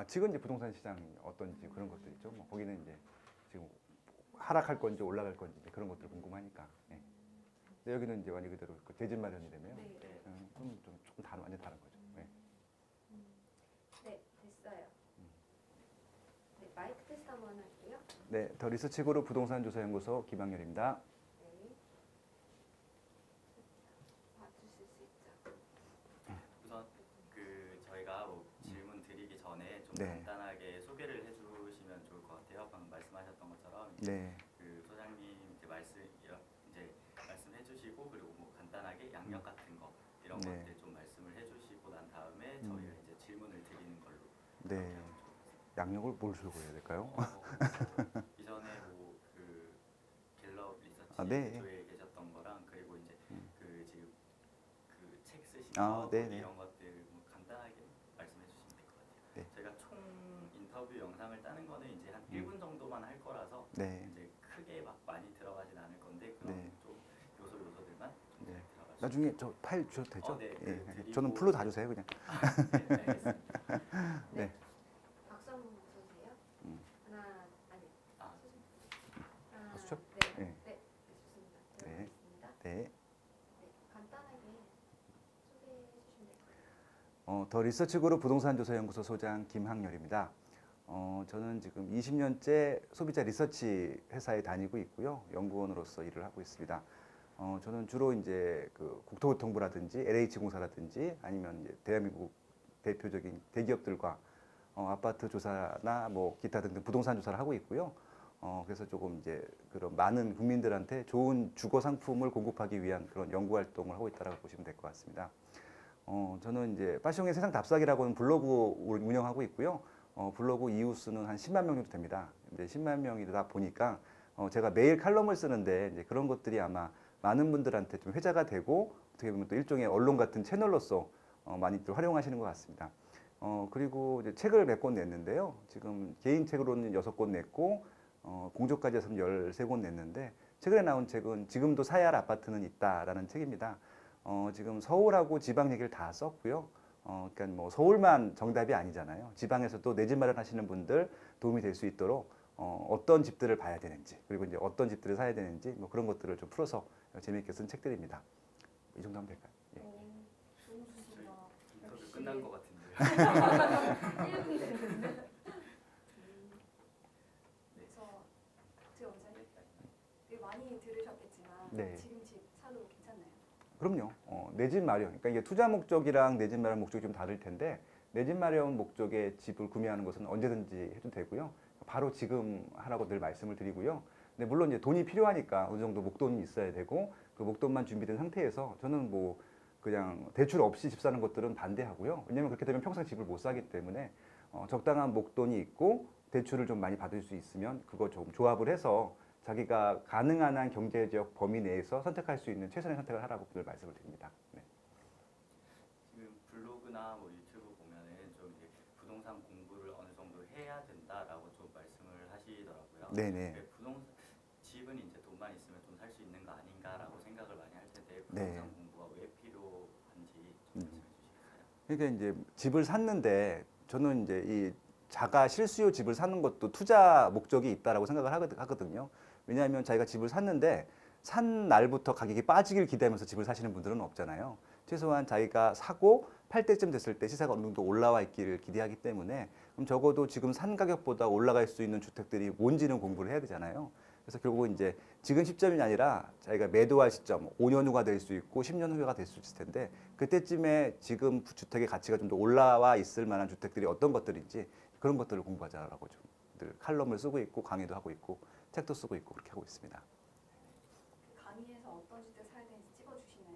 지금 이제 부동산 시장이 어떤지 그런 것들 있죠. 뭐 거기는 이제 지금 하락할 건지 올라갈 건지 이제 그런 것들 궁금하니까. 예. 근데 여기는 이제 완전 그대로 그 대집 마련이라며요. 네. 그럼 좀 조금 완전 다른 거죠. 예. 네, 됐어요. 네, 마이크 테스트 한번 할게요. 네, 더 리서치 그룹 부동산 조사 연구소 김학렬입니다. 네. 봐주실 수 있죠? 우선 저희가 뭐 질문 드리기 전에 좀 네. 간단하게 소개를 해주시면 좋을 것 같아요. 방금 말씀하셨던 것처럼 네. 그 소장님 이제 말씀해주시고 그리고 뭐 간단하게 양력 같은 거 이런 네. 것들 좀 말씀을 해주시고 난 다음에 저희가 이제 질문을 드리는 걸로. 네. 양력을 뭘 survey해야 될까요? 이전에 뭐 그 갤럽 리서치 네. 조에 계셨던 거랑 그리고 이제 그 지금 그 책 쓰신 거 네네. 이런 것들 뭐 간단하게 말씀해 주시면 될 것 같아요. 네. 저희가 총 인터뷰 영상을 따는 거는 이제 한 1분 정도만 할 거라서 네. 이제 크게 막 많이 들어가진 않을 건데 그런 네. 좀 요소들만 좀 네. 들어가시면. 나중에 저 파일 주셔도 되죠? 네, 예. 드리고. 저는 풀로 다 주세요, 그냥. 네, 알겠습니다. 네. 박수 한번 쳐주세요. 하나, 아니, 아, 하나, 박수죠? 네, 네. 네, 좋습니다. 네. 들어가겠습니다. 네. 네, 간단하게 소개해 주시면 될 것 같아요. 더 리서치 그룹 부동산 조사 연구소 소장 김학렬입니다. 저는 지금 20년째 소비자 리서치 회사에 다니고 있고요. 연구원으로서 일을 하고 있습니다. 저는 주로 이제 그 국토교통부라든지 LH공사라든지 아니면 이제 대한민국 대표적인 대기업들과 아파트 조사나 뭐 기타 등등 부동산 조사를 하고 있고요. 그래서 조금 이제 그런 많은 국민들한테 좋은 주거 상품을 공급하기 위한 그런 연구 활동을 하고 있다고 보시면 될 것 같습니다. 저는 이제 파시용의 세상 답사기라고는 블로그를 운영하고 있고요. 블로그 이웃 수는 한 10만 명 정도 됩니다. 근데 10만 명이다 보니까 제가 매일 칼럼을 쓰는데 이제 그런 것들이 아마 많은 분들한테 좀 회자가 되고 어떻게 보면 또 일종의 언론 같은 채널로서 많이들 활용하시는 것 같습니다. 그리고 이제 책을 몇 권 냈는데요. 지금 개인 책으로는 6권 냈고 공조까지 해서 13권 냈는데 최근에 나온 책은 지금도 사야 할 아파트는 있다라는 책입니다. 지금 서울하고 지방 얘기를 다 썼고요. 그러니까 뭐 서울만 정답이 아니잖아요. 지방에서도 내 집 마련하시는 분들 도움이 될 수 있도록 어떤 집들을 봐야 되는지 그리고 이제 어떤 집들을 사야 되는지 뭐 그런 것들을 좀 풀어서 재미있게 쓴 책들입니다. 이 정도 하면 될까요? 예. 너무 좋습니다. 인터뷰 끝난 것 같은데요. 1분이 됐는데. 그래서 제가 먼저 되게 많이 들으셨겠지만 네. 지금 집 사도 괜찮나요? 그럼요. 내 집 마련. 그러니까 이게 투자 목적이랑 내 집 마련 목적이 좀 다를 텐데 내 집 마련 목적의 집을 구매하는 것은 언제든지 해도 되고요. 바로 지금 하라고 늘 말씀을 드리고요. 근데 물론 이제 돈이 필요하니까 어느 정도 목돈이 있어야 되고 그 목돈만 준비된 상태에서 저는 뭐 그냥 대출 없이 집 사는 것들은 반대하고요. 왜냐면 그렇게 되면 평생 집을 못 사기 때문에 적당한 목돈이 있고 대출을 좀 많이 받을 수 있으면 그거 좀 조합을 해서 자기가 가능한 한 경제적 범위 내에서 선택할 수 있는 최선의 선택을 하라고 늘 말씀을 드립니다. 네. 지금 블로그나 뭐 유튜브 보면은 좀 이제 부동산 공부를 어느 정도 해야 된다라고 좀 말씀을 하시더라고요. 네네. 집은 이제 돈만 있으면 좀 살 수 있는 거 아닌가라고 생각을 많이 할 텐데 네. 부동산 공부가 왜 필요한지 좀 말씀해 주시겠어요? 그러니까 이제 집을 샀는데 저는 이제 이 자가 실수요 집을 사는 것도 투자 목적이 있다라고 생각을 하거든요. 왜냐하면 자기가 집을 샀는데 산 날부터 가격이 빠지길 기대하면서 집을 사시는 분들은 없잖아요. 최소한 자기가 사고 팔 때쯤 됐을 때 시세가 어느 정도 올라와 있기를 기대하기 때문에 그럼 적어도 지금 산 가격보다 올라갈 수 있는 주택들이 뭔지는 공부를 해야 되잖아요. 그래서 결국은 이제 지금 시점이 아니라 자기가 매도할 시점 5년 후가 될 수 있고 10년 후가 될 수 있을 텐데 그때쯤에 지금 주택의 가치가 좀 더 올라와 있을 만한 주택들이 어떤 것들인지 그런 것들을 공부하자라고 좀 늘 칼럼을 쓰고 있고 강의도 하고 있고 책도 쓰고 있고 그렇게 하고 있습니다. 강의에서 어떤 주택 사야 되는지 찍어주시나요?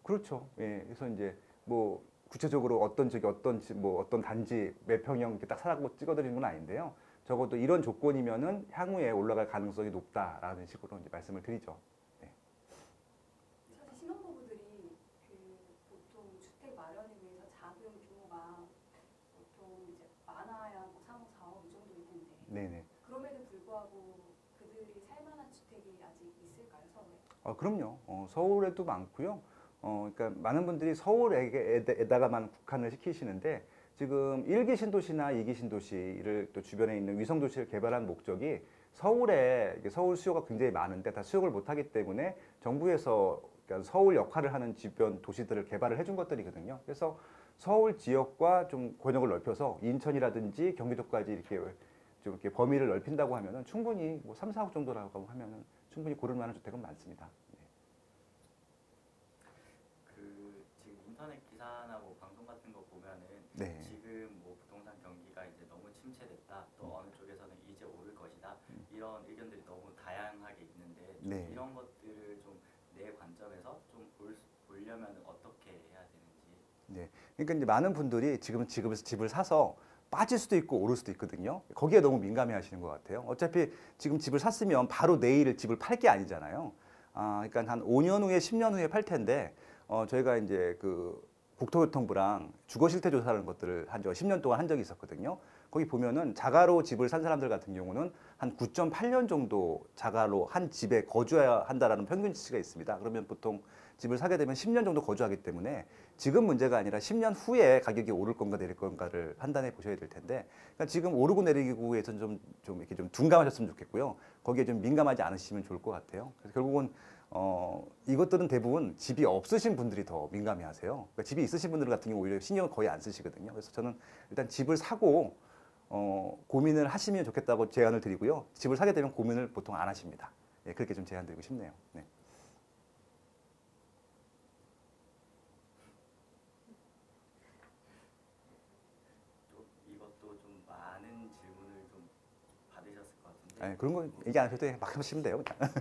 그렇죠. 예. 그래서 이제 뭐 구체적으로 어떤 지역, 어떤 집, 뭐 어떤 단지 몇 평형 이렇게 딱 사라고 찍어드리는 건 아닌데요. 적어도 이런 조건이면은 향후에 올라갈 가능성이 높다라는 식으로 이제 말씀을 드리죠. 네. 사실 신혼부부들이 보통 주택 마련을 위해서 자금 규모가 보통 이제 많아야 뭐 3억, 4억 이 정도일 텐데 네네. 그럼에도 불구하고 그들이 살만한 주택이 아직 있을까요, 서울에? 그럼요. 서울에도 많고요. 그러니까 많은 분들이 서울에다가만 국한을 시키시는데 지금 1기 신도시나 2기 신도시를 또 주변에 있는 위성 도시를 개발한 목적이 서울에 이게 서울 수요가 굉장히 많은데 다 수용을 못하기 때문에 정부에서 그러니까 서울 역할을 하는 주변 도시들을 개발을 해준 것들이거든요. 그래서 서울 지역과 좀 권역을 넓혀서 인천이라든지 경기도까지 이렇게 좀 이렇게 범위를 넓힌다고 하면은 충분히 뭐 3, 4억 정도라고 하면은 충분히 고를 만한 주택은 많습니다. 그 지금 인터넷 기사나 뭐 방송 같은 거 보면은 네. 지금 뭐 부동산 경기가 이제 너무 침체됐다. 또 어느 쪽에서는 이제 오를 것이다. 이런 의견들이 너무 다양하게 있는데 좀 네. 이런 것들을 좀 내 관점에서 좀 보려면 어떻게 해야 되는지. 네. 그러니까 이제 많은 분들이 지금 집을 사서 빠질 수도 있고 오를 수도 있거든요. 거기에 너무 민감해 하시는 것 같아요. 어차피 지금 집을 샀으면 바로 내일 집을 팔 게 아니잖아요. 그러니까 한 5년 후에 10년 후에 팔 텐데 저희가 이제 그 국토교통부랑 주거 실태 조사라는 것들을 한 10년 동안 한 적이 있었거든요. 거기 보면은 자가로 집을 산 사람들 같은 경우는 한 9.8년 정도 자가로 한 집에 거주해야 한다라는 평균치가 있습니다. 그러면 보통 집을 사게 되면 10년 정도 거주하기 때문에 지금 문제가 아니라 10년 후에 가격이 오를 건가 내릴 건가를 판단해 보셔야 될 텐데, 그러니까 지금 오르고 내리기에서 좀 이렇게 좀 둔감하셨으면 좋겠고요. 거기에 좀 민감하지 않으시면 좋을 것 같아요. 그래서 결국은 이것들은 대부분 집이 없으신 분들이 더 민감해하세요. 그러니까 집이 있으신 분들 같은 경우 오히려 신경을 거의 안 쓰시거든요. 그래서 저는 일단 집을 사고 고민을 하시면 좋겠다고 제안을 드리고요. 집을 사게 되면 고민을 보통 안 하십니다. 예, 그렇게 좀 제안 드리고 싶네요. 네. 또 이것도 좀 많은 질문을 좀 받으셨을 것 같은데. 아니, 그런 거 얘기 안 하셔도 돼요. 막 하시면 돼요. 그냥.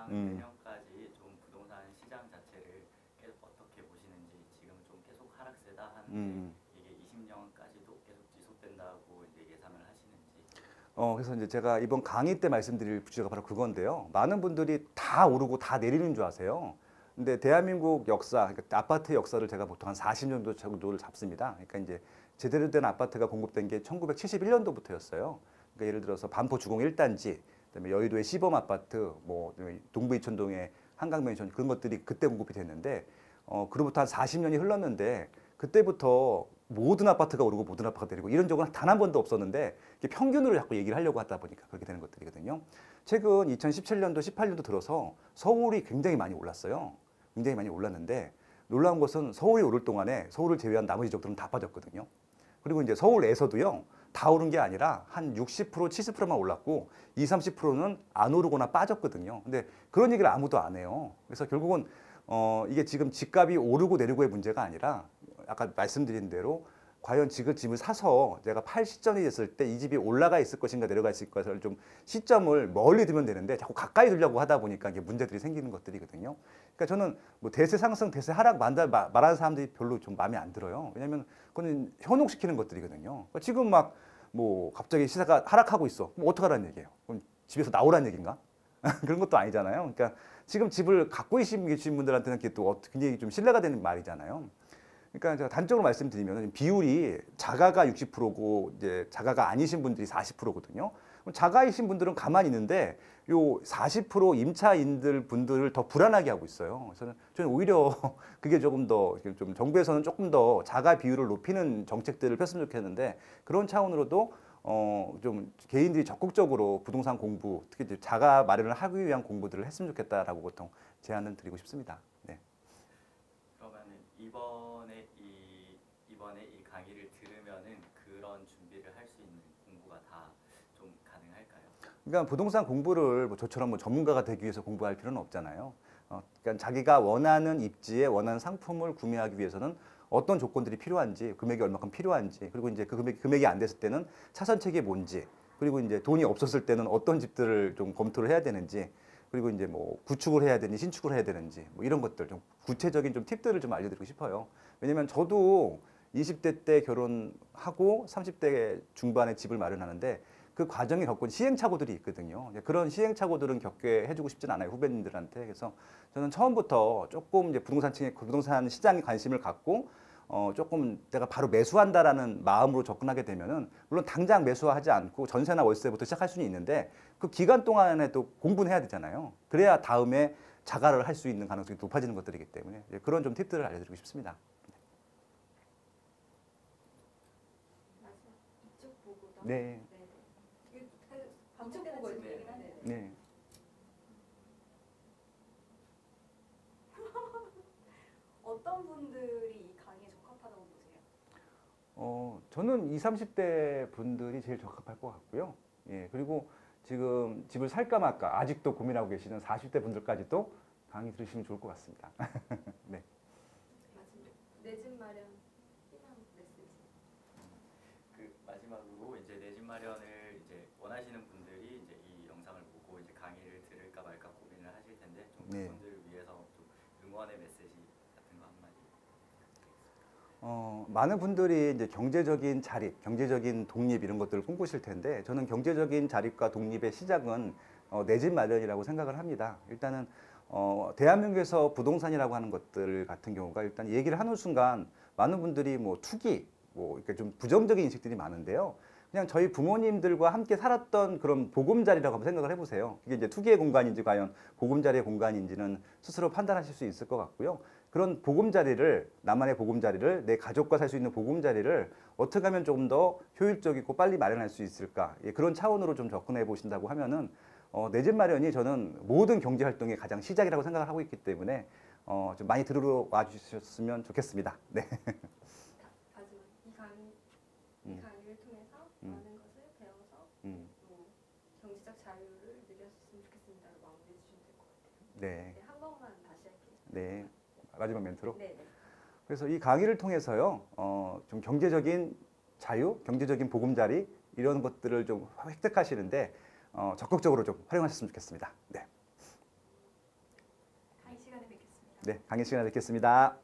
2005년랑 음. 내년까지 좀 부동산 시장 자체를 계속 어떻게 보시는지. 지금 좀 계속 하락세다 하는데 이게 20년까지도 계속 지속된다고 이제 예상을 하시는지. 그래서 이제 제가 이번 강의 때 말씀드릴 주제가 바로 그건데요. 많은 분들이 다 오르고 다 내리는 줄 아세요. 근데 대한민국 역사, 그러니까 아파트 역사를 제가 보통 한 40년 정도를 잡습니다. 그러니까 이제 제대로 된 아파트가 공급된 게 1971년도부터였어요. 그러니까 예를 들어서 반포 주공 1단지, 그다음에 여의도의 시범 아파트, 뭐 동부 이촌동의 한강맨션 그런 것들이 그때 공급이 됐는데 그로부터 한 40년이 흘렀는데 그때부터 모든 아파트가 오르고 모든 아파트가 내리고 이런 적은 단 한 번도 없었는데 이게 평균으로 자꾸 얘기를 하려고 하다 보니까 그렇게 되는 것들이거든요. 최근 2017년도, 18년도 들어서 서울이 굉장히 많이 올랐어요. 굉장히 많이 올랐는데 놀라운 것은 서울이 오를 동안에 서울을 제외한 나머지 지역들은 다 빠졌거든요. 그리고 이제 서울에서도요. 다 오른 게 아니라 한 60%, 70%만 올랐고 20, 30%는 안 오르거나 빠졌거든요. 근데 그런 얘기를 아무도 안 해요. 그래서 결국은 이게 지금 집값이 오르고 내리고의 문제가 아니라 아까 말씀드린 대로 과연 지금 집을 사서 내가 팔 시점이 됐을 때 이 집이 올라가 있을 것인가 내려가 있을 것을 좀 시점을 멀리 두면 되는데 자꾸 가까이 두려고 하다 보니까 이게 문제들이 생기는 것들이거든요. 그러니까 저는 뭐 대세 상승, 대세 하락 말하는 사람들이 별로 좀 마음에 안 들어요. 왜냐하면 그건 현혹시키는 것들이거든요. 그러니까 지금 막 뭐 갑자기 시세가 하락하고 있어. 그럼 어떡하라는 얘기예요? 그럼 집에서 나오라는 얘기인가? 그런 것도 아니잖아요. 그러니까 지금 집을 갖고 계신 분들한테는 그게 또 굉장히 좀 신뢰가 되는 말이잖아요. 그러니까 제가 단적으로 말씀드리면 비율이 자가가 60%고 이제 자가가 아니신 분들이 40%거든요. 자가이신 분들은 가만히 있는데 요 40% 임차인들 분들을 더 불안하게 하고 있어요. 그래서 저는 오히려 그게 조금 더 좀 정부에서는 조금 더 자가 비율을 높이는 정책들을 폈으면 좋겠는데 그런 차원으로도 좀 개인들이 적극적으로 부동산 공부, 특히 이제 자가 마련을 하기 위한 공부들을 했으면 좋겠다라고 보통 제안을 드리고 싶습니다. 네. 그러면은 이번에 이 강의를 들으면은 그런 준비를 할 수 있는 공부가 다 좀 가능할까요? 그러니까 부동산 공부를 뭐 저처럼 뭐 전문가가 되기 위해서 공부할 필요는 없잖아요. 그러니까 자기가 원하는 입지에 원하는 상품을 구매하기 위해서는 어떤 조건들이 필요한지, 금액이 얼마큼 필요한지, 그리고 이제 그 금액이 안 됐을 때는 차선책이 뭔지, 그리고 이제 돈이 없었을 때는 어떤 집들을 좀 검토를 해야 되는지, 그리고 이제 뭐 구축을 해야 되는지 신축을 해야 되는지 뭐 이런 것들 좀 구체적인 좀 팁들을 좀 알려드리고 싶어요. 왜냐면 저도 20대 때 결혼하고 30대 중반에 집을 마련하는데 그 과정에 겪은 시행착오들이 있거든요. 그런 시행착오들은 겪게 해주고 싶진 않아요, 후배님들한테. 그래서 저는 처음부터 조금 이제 부동산 시장에 관심을 갖고 조금 내가 바로 매수한다라는 마음으로 접근하게 되면은 물론 당장 매수하지 않고 전세나 월세부터 시작할 수는 있는데 그 기간 동안에도 공부는 해야 되잖아요. 그래야 다음에 자가를 할 수 있는 가능성이 높아지는 것들이기 때문에 그런 좀 팁들을 알려드리고 싶습니다. 보고다. 네. 네. 이게 반복되는 질문이긴 한데. 네. 어떤 분들이 이 강의에 적합하다고 보세요? 저는 20, 30대 분들이 제일 적합할 것 같고요. 예, 그리고 지금 집을 살까 말까 아직도 고민하고 계시는 40대 분들까지도 강의 들으시면 좋을 것 같습니다. 네. 내 집 마련 희망 메시지. 그 마지막으로 이제 내 집 마련을 이제 원하시는 분들이 이제 이 영상을 보고 이제 강의를 들을까 말까 고민을 하실 텐데 좀 네. 그분들을 위해서 좀 응원의 메시지 같은 거 한마디. 많은 분들이 이제 경제적인 자립, 경제적인 독립 이런 것들을 꿈꾸실 텐데 저는 경제적인 자립과 독립의 시작은 내 집 마련이라고 생각을 합니다. 일단은 대한민국에서 부동산이라고 하는 것들 같은 경우가 일단 얘기를 하는 순간 많은 분들이 뭐 투기, 뭐 이렇게 좀 부정적인 인식들이 많은데요. 그냥 저희 부모님들과 함께 살았던 그런 보금자리라고 한번 생각을 해보세요. 이게 이제 투기의 공간인지 과연 보금자리의 공간인지는 스스로 판단하실 수 있을 것 같고요. 그런 보금자리를, 나만의 보금자리를, 내 가족과 살 수 있는 보금자리를 어떻게 하면 조금 더 효율적이고 빨리 마련할 수 있을까? 예, 그런 차원으로 좀 접근해 보신다고 하면은 내 집 마련이 저는 모든 경제 활동의 가장 시작이라고 생각을 하고 있기 때문에 좀 많이 들으러 와 주셨으면 좋겠습니다. 네. 마지막 이 강의를 통해서 많은 것을 배워서 경제적 자유를 누렸으면 좋겠습니다로 마무리해 주시면 될 것 같아요. 네. 네, 한 번만 다시 할게요. 네. 마지막 멘트로. 네, 네. 그래서 이 강의를 통해서요, 좀 경제적인 자유, 경제적인 보금자리 이런 것들을 좀 획득하시는데 적극적으로 좀 활용하셨으면 좋겠습니다. 네. 강의 시간에 뵙겠습니다. 네, 강의 시간에 뵙겠습니다.